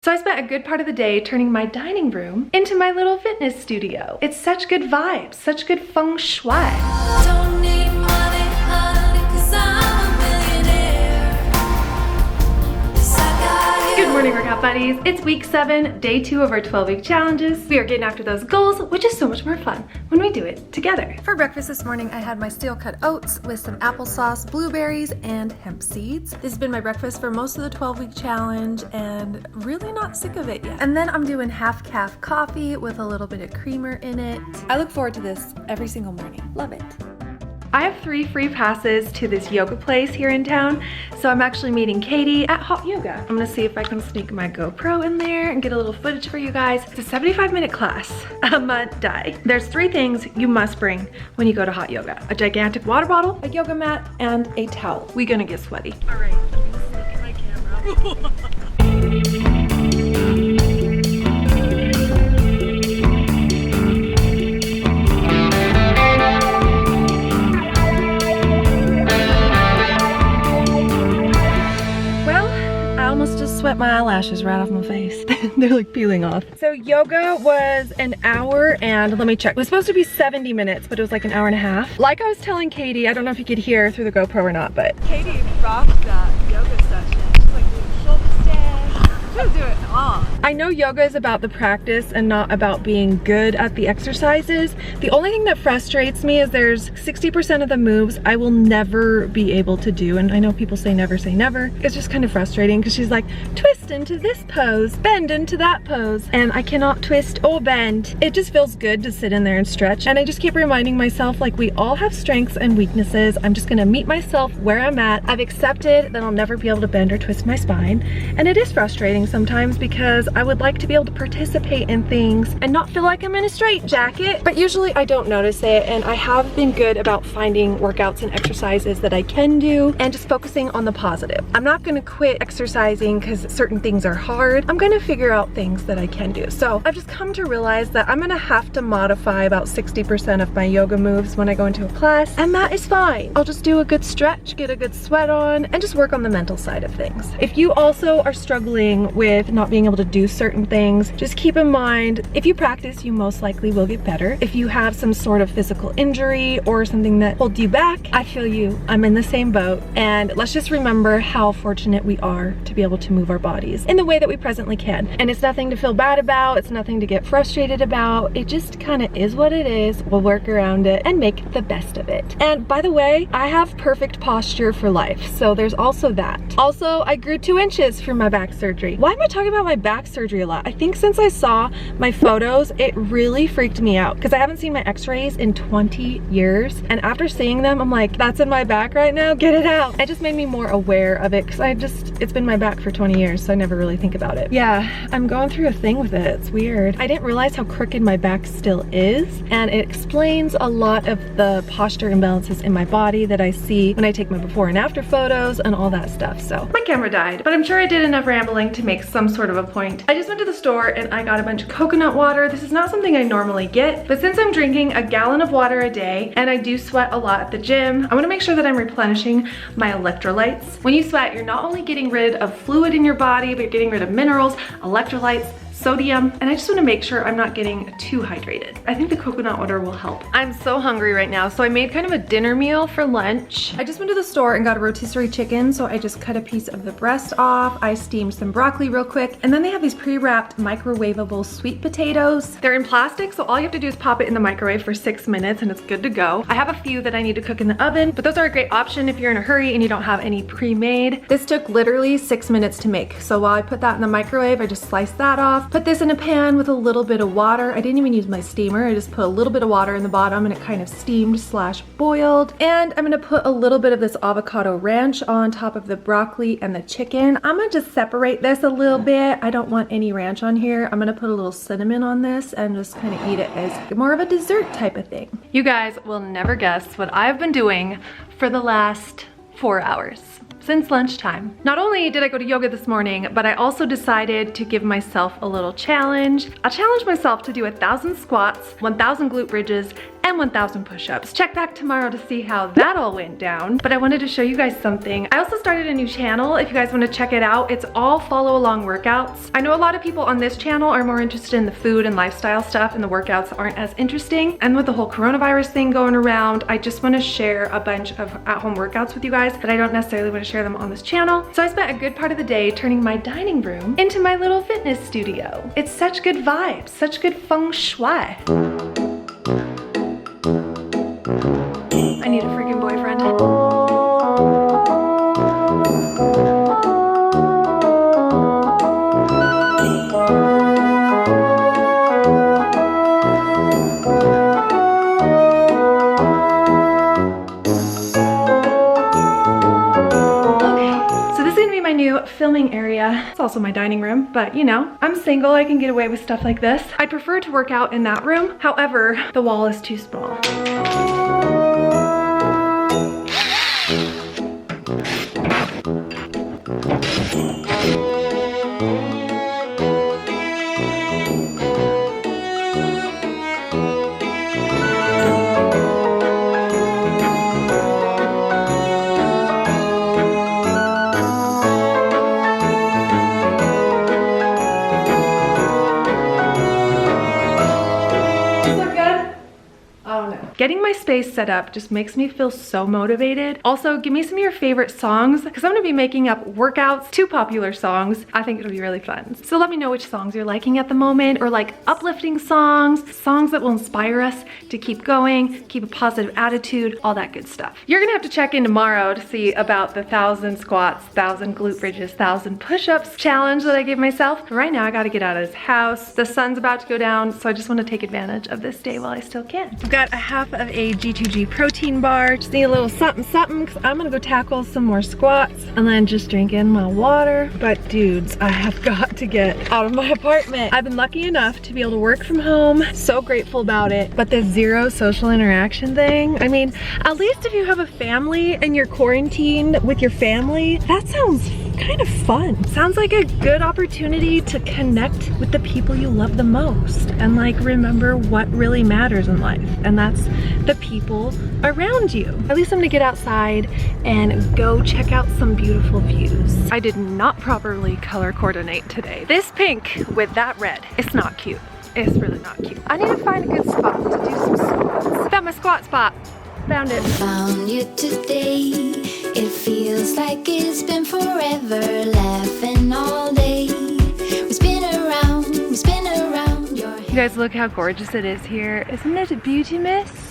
So I spent a good part of the day turning my dining room into my little fitness studio. It's such good vibes, such good feng shui. Don't need money, honey, 'cause I'm a millionaire. Yes, I got you. Good morning, workout buddies. It's week 7, day 2 of our 12-week challenges. We are getting after those goals, which is so much more fun when we do it together. For breakfast this morning, I had my steel-cut oats with some applesauce, blueberries, and hemp seeds. This has been my breakfast for most of the 12-week challenge, and really not sick of it yet. And then I'm doing half-calf coffee with a little bit of creamer in it. I look forward to this every single morning. Love it. I have 3 free passes to this yoga place here in town, so I'm actually meeting Katie at Hot Yoga. I'm gonna see if I can sneak my GoPro in there and get a little footage for you guys. It's a 75-minute class. I'ma die. There's 3 things you must bring when you go to Hot Yoga: a gigantic water bottle, a yoga mat, and a towel. We gonna get sweaty. All right, let me sneak in my camera. Sweat my eyelashes right off my face. They're like peeling off. So yoga was an hour and let me check. It was supposed to be 70 minutes, but it was like an hour and a half. Like I was telling Katie, I don't know if you could hear through the GoPro or not, but Katie rocked that yoga session. She's like doing shoulder stands. She was doing it all. I know yoga is about the practice and not about being good at the exercises. The only thing that frustrates me is there's 60% of the moves I will never be able to do. And I know people say never say never. It's just kind of frustrating because she's like, twist into this pose, bend into that pose. And I cannot twist or bend. It just feels good to sit in there and stretch. And I just keep reminding myself, like, we all have strengths and weaknesses. I'm just gonna meet myself where I'm at. I've accepted that I'll never be able to bend or twist my spine. And it is frustrating sometimes because I would like to be able to participate in things and not feel like I'm in a straitjacket. But usually I don't notice it, and I have been good about finding workouts and exercises that I can do and just focusing on the positive. I'm not gonna quit exercising because certain things are hard. I'm gonna figure out things that I can do. So I've just come to realize that I'm gonna have to modify about 60% of my yoga moves when I go into a class, and that is fine. I'll just do a good stretch, get a good sweat on, and just work on the mental side of things. If you also are struggling with not being able to do certain things, just keep in mind, if you practice, you most likely will get better. If you have some sort of physical injury or something that holds you back, I feel you. I'm in the same boat. And let's just remember how fortunate we are to be able to move our bodies in the way that we presently can. And it's nothing to feel bad about. It's nothing to get frustrated about. It just kind of is what it is. We'll work around it and make the best of it. And by the way, I have perfect posture for life. So there's also that. Also, I grew 2 inches from my back surgery. Why am I talking about my back surgery a lot? I think since I saw my photos, it really freaked me out because I haven't seen my x-rays in 20 years. And after seeing them, I'm like, that's in my back right now, get it out. It just made me more aware of it because it's been my back for 20 years, so I never really think about it. Yeah, I'm going through a thing with it. It's weird. I didn't realize how crooked my back still is, and it explains a lot of the posture imbalances in my body that I see when I take my before and after photos and all that stuff. So my camera died, but I'm sure I did enough rambling to make some sort of a point. I just went to the store and I got a bunch of coconut water. This is not something I normally get, but since I'm drinking a gallon of water a day and I do sweat a lot at the gym, I want to make sure that I'm replenishing my electrolytes. When you sweat, you're not only getting rid of fluid in your body, but you're getting rid of minerals, electrolytes, sodium, and I just want to make sure I'm not getting too hydrated. I think the coconut water will help. I'm so hungry right now, so I made kind of a dinner meal for lunch. I just went to the store and got a rotisserie chicken, so I just cut a piece of the breast off. I steamed some broccoli real quick, and then they have these pre-wrapped microwavable sweet potatoes. They're in plastic, so all you have to do is pop it in the microwave for 6 minutes and it's good to go. I have a few that I need to cook in the oven, but those are a great option if you're in a hurry and you don't have any pre-made. This took literally 6 minutes to make, so while I put that in the microwave, I just sliced that off. Put this in a pan with a little bit of water. I didn't even use my steamer. I just put a little bit of water in the bottom and it kind of steamed slash boiled. And I'm gonna put a little bit of this avocado ranch on top of the broccoli and the chicken. I'm gonna just separate this a little bit. I don't want any ranch on here. I'm gonna put a little cinnamon on this and just kind of eat it as more of a dessert type of thing. You guys will never guess what I've been doing for the last 4 hours. Since lunchtime. Not only did I go to yoga this morning, but I also decided to give myself a little challenge. I challenged myself to do 1,000 squats, 1,000 glute bridges, and 1,000 push-ups. Check back tomorrow to see how that all went down. But I wanted to show you guys something. I also started a new channel if you guys want to check it out. It's all follow along workouts. I know a lot of people on this channel are more interested in the food and lifestyle stuff, and the workouts aren't as interesting. And with the whole coronavirus thing going around, I just want to share a bunch of at-home workouts with you guys, but I don't necessarily want to share them on this channel. So I spent a good part of the day turning my dining room into my little fitness studio. It's such good vibes, such good feng shui. I need a freaking boyfriend. Filming area. It's also my dining room, but you know, I'm single, I can get away with stuff like this. I prefer to work out in that room. However, the wall is too small. Getting my space set up just makes me feel so motivated. Also, give me some of your favorite songs because I'm gonna be making up workouts to popular songs. I think it'll be really fun. So let me know which songs you're liking at the moment, or like uplifting songs, songs that will inspire us to keep going, keep a positive attitude, all that good stuff. You're gonna have to check in tomorrow to see about the 1,000 squats, 1,000 glute bridges, 1,000 push-ups challenge that I gave myself. But right now I gotta get out of this house. The sun's about to go down, so I just wanna take advantage of this day while I still can. I've got a half of a G2G protein bar. Just need a little something something because I'm gonna go tackle some more squats and then just drink in my water. But dudes, I have got to get out of my apartment. I've been lucky enough to be able to work from home. So grateful about it. But the zero social interaction thing, I mean, at least if you have a family and you're quarantined with your family, that sounds kind of fun. Sounds like a good opportunity to connect with the people you love the most and like remember what really matters in life, and that's the people around you. At least I'm gonna get outside and go check out some beautiful views. I did not properly color coordinate today. This pink with that red, it's not cute. It's really not cute. I need to find a good spot to do some squats. Found my squat spot. Found it. Found you today. It feels like it's been forever. Laughing all day. We spin around your head. You guys, look how gorgeous it is here. Isn't it a beauty, miss?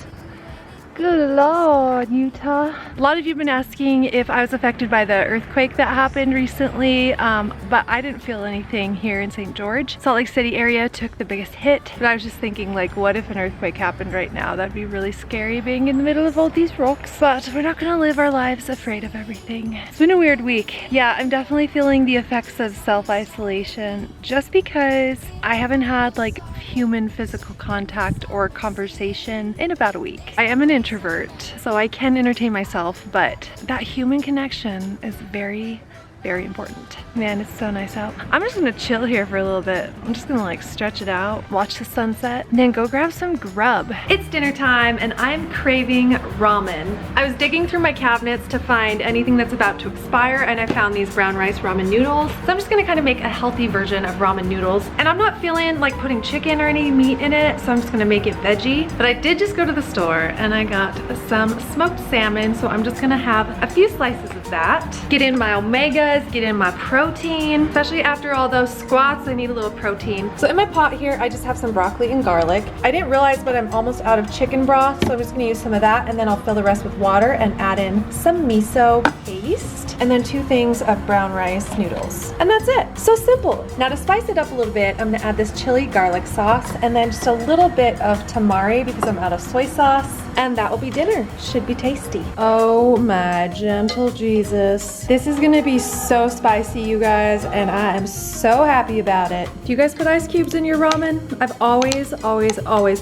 Good Lord, Utah. A lot of you have been asking if I was affected by the earthquake that happened recently, but I didn't feel anything here in St. George. Salt Lake City area took the biggest hit, but I was just thinking, like, what if an earthquake happened right now? That'd be really scary being in the middle of all these rocks, but we're not gonna live our lives afraid of everything. It's been a weird week. Yeah, I'm definitely feeling the effects of self-isolation just because I haven't had like human physical contact or conversation in about a week. I am an introvert, so I can entertain myself, but that human connection is very, very important. Man, it's so nice out. I'm just gonna chill here for a little bit. I'm just gonna like stretch it out, watch the sunset, and then go grab some grub. It's dinner time and I'm craving ramen. I was digging through my cabinets to find anything that's about to expire, and I found these brown rice ramen noodles. So I'm just gonna kind of make a healthy version of ramen noodles. And I'm not feeling like putting chicken or any meat in it, so I'm just gonna make it veggie. But I did just go to the store and I got some smoked salmon, so I'm just gonna have a few slices of that. Get in my omegas, get in my protein, especially after all those squats. I need a little protein. So in my pot here, I just have some broccoli and garlic. I didn't realize, but I'm almost out of chicken broth, so I'm just gonna use some of that, and then I'll fill the rest with water and add in some miso paste, and then 2 things of brown rice noodles. And that's it. So simple. Now to spice it up a little bit, I'm gonna add this chili garlic sauce, and then just a little bit of tamari because I'm out of soy sauce. and that will be dinner. Should be tasty. Oh my gentle Jesus. This is gonna be so spicy, you guys, and I am so happy about it. Do you guys put ice cubes in your ramen? I've always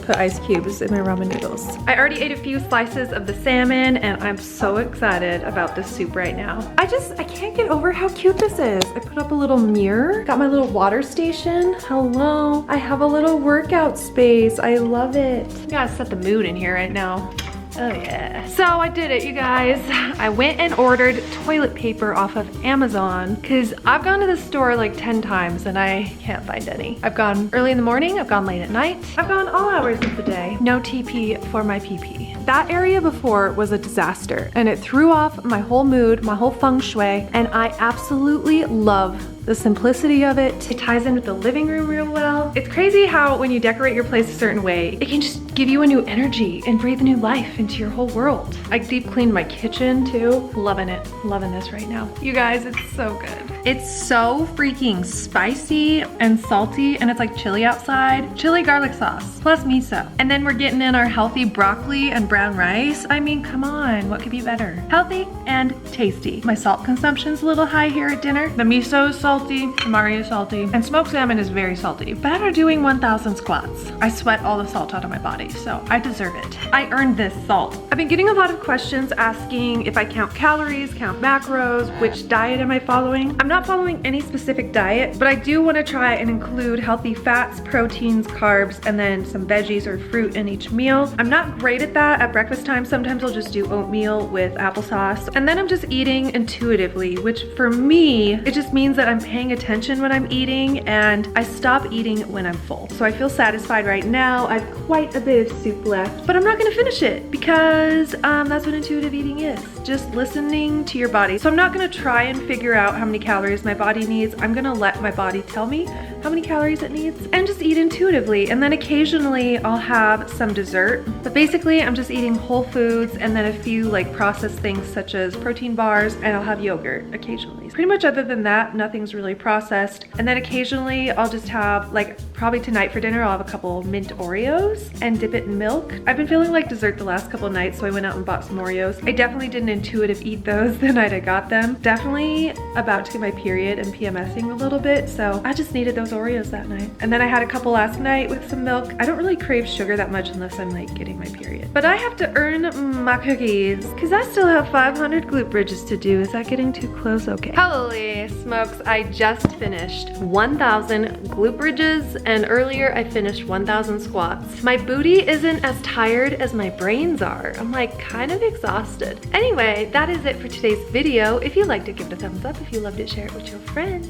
put ice cubes in my ramen noodles. I already ate a few slices of the salmon, and I'm so excited about this soup right now. I can't get over how cute this is. I put up a little mirror, got my little water station. Hello. I have a little workout space. I love it. You gotta set the mood in here right now. Oh yeah. So I did it, you guys. I went and ordered toilet paper off of Amazon because I've gone to the store like 10 times and I can't find any. I've gone early in the morning, I've gone late at night, I've gone all hours of the day. No TP for my PP. That area before was a disaster and it threw off my whole mood, my whole feng shui, and I absolutely love the simplicity of it. It ties in with the living room real well. It's crazy how when you decorate your place a certain way, it can just give you a new energy and breathe new life into your whole world. I deep cleaned my kitchen too. Loving it. Loving this right now. You guys, it's so good. It's so freaking spicy and salty, and it's like chili outside. Chili garlic sauce plus miso. And then we're getting in our healthy broccoli and brown rice. I mean, come on, what could be better? Healthy and tasty. My salt consumption's a little high here at dinner. The miso is salty, tamari is salty, and smoked salmon is very salty. But after doing 1,000 squats, I sweat all the salt out of my body, so I deserve it. I earned this salt. I've been getting a lot of questions asking if I count calories, count macros, which diet am I following? I'm not following any specific diet, but I do want to try and include healthy fats, proteins, carbs, and then some veggies or fruit in each meal. I'm not great at that at breakfast time. Sometimes I'll just do oatmeal with applesauce, and then I'm just eating intuitively, which for me, it just means that I'm paying attention when I'm eating and I stop eating when I'm full. So I feel satisfied right now. I have quite a bit of soup left, but I'm not gonna finish it because that's what intuitive eating is. Just listening to your body. So I'm not gonna try and figure out how many calories my body needs. I'm gonna let my body tell me how many calories it needs and just eat intuitively. And then occasionally I'll have some dessert, but basically I'm just eating whole foods and then a few like processed things such as protein bars, and I'll have yogurt occasionally. Pretty much other than that, nothing's really processed. And then occasionally I'll just have, like probably tonight for dinner, I'll have a couple mint Oreos and dip it in milk. I've been feeling like dessert the last couple nights, so I went out and bought some Oreos. I definitely didn't intuitive eat those the night I got them. Definitely about to get my period and PMSing a little bit, so I just needed those Oreos that night. And then I had a couple last night with some milk. I don't really crave sugar that much unless I'm like getting my period. But I have to earn my cookies because I still have 500 glute bridges to do. Is that getting too close? Okay. Holy smokes, I just finished 1,000 glute bridges, and earlier I finished 1,000 squats. My booty isn't as tired as my brains are. I'm like kind of exhausted. Anyway, that is it for today's video. If you liked it, give it a thumbs up. If you loved it, share it with your friends.